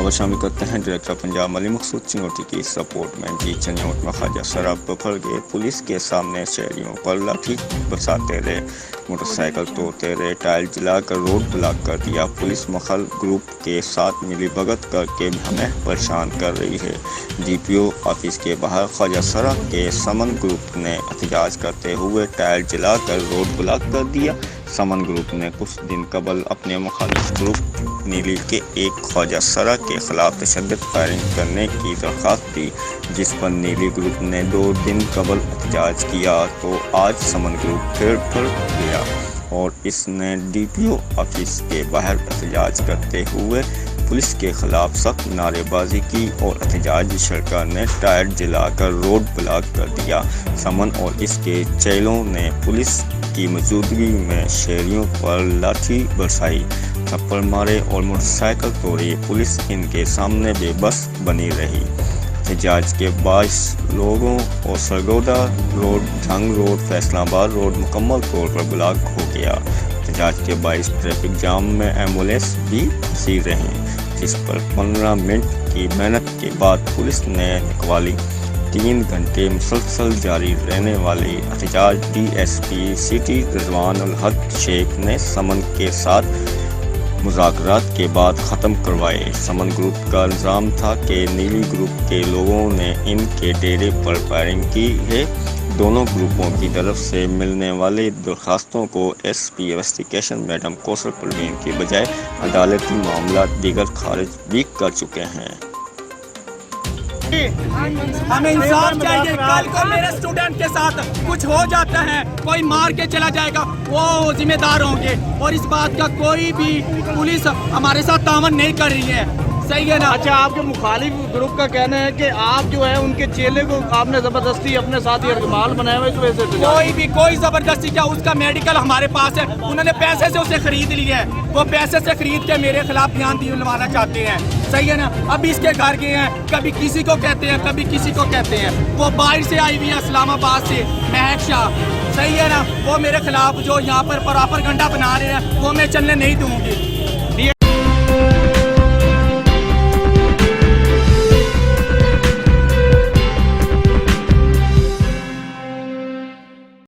खबर शामिल करते हैं। डायरेक्टर पंजाब मलिक मकसूद चिनौती की सपोर्ट में जी चन्योट में ख्वाजा सराब बफर गए। पुलिस के सामने शहरियों पर लाठी बरसाते रहे, मोटरसाइकिल तोड़ते रहे, टायर जलाकर रोड ब्लॉक कर दिया। पुलिस मखल ग्रुप के साथ मिली भगत करके हमें परेशान कर रही है। DPO ऑफिस के बाहर ख्वाजा सराब के समन ग्रुप ने एहतजाज करते हुए टायर जलाकर रोड ब्लॉक कर दिया। समन ग्रुप ने कुछ दिन कबल अपने मुखालिफ ग्रुप नीली के एक ख्वाजा सरा के खिलाफ तशद्दुद फायरिंग करने की दरख्वास्त दी, जिस पर नीली ग्रुप ने 2 दिन कबल एहतजाज किया तो आज समन ग्रुप फिर गया और इसने DPO ऑफिस के बाहर एहतजाज करते हुए पुलिस के खिलाफ सख्त नारेबाजी की और एहतजाजी सरकार ने टायर जलाकर रोड ब्लॉक कर दिया। समन और इसके चेलों ने पुलिस की मौजूदगी में शहरियों पर लाठी बरसाई, थप्पड़ मारे और मोटरसाइकिल तोड़ी। पुलिस इनके सामने बेबस बनी रही। एहतजाज के बाद लोगों और सरगोदा रोड, जंग रोड, फैसलाबाद रोड मुकम्मल तौर पर ब्लॉक हो गया। एहतजाज के बायस ट्रैफिक जाम में एम्बुलेंस भी फंसी रही, जिस पर 15 मिनट की मेहनत के बाद पुलिस ने निकवाली। 3 घंटे मुसलसल जारी रहने वाली एहतजाज DSP सिटी रिजवान उल हक शेख ने समन के साथ मुज़ाकरात के बाद ख़त्म करवाए। समन ग्रुप का इल्ज़ाम था कि नीली ग्रुप के लोगों ने इनके डेरे पर फायरिंग की है। दोनों ग्रुपों की तरफ से मिलने वाली दरख्वास्तों को SP investigation madam Kausar Parveen की बजाय अदालती मामला दीगर खारिज भी कर चुके हैं। हमें इंसाफ चाहिए। कल को मेरे स्टूडेंट के साथ कुछ हो जाता है, कोई मार के चला जाएगा, वो जिम्मेदार होंगे। और इस बात का कोई भी पुलिस हमारे साथ तावन नहीं कर रही है, सही है ना। अच्छा, आपके मुखालिफ ग्रुप का कहना है कि आप जो है उनके चेले को आपने जबरदस्ती अपने साथ ही माल बनाया हुआ, इस वजह से कोई जबरदस्ती क्या, उसका मेडिकल हमारे पास है, उन्होंने पैसे से उसे खरीद लिया है। वो पैसे से खरीद के मेरे खिलाफ बयान दिलवाना चाहते हैं, सही है ना। अब इसके घर गए हैं, कभी किसी को कहते हैं, कभी किसी को कहते हैं। वो बाहर से आई हुई है, इस्लामाबाद से, महक शाह, सही है ना। वो मेरे खिलाफ जो यहाँ पर प्रोपेगेंडा बना रहे हैं, वो मैं चलने नहीं दूंगी।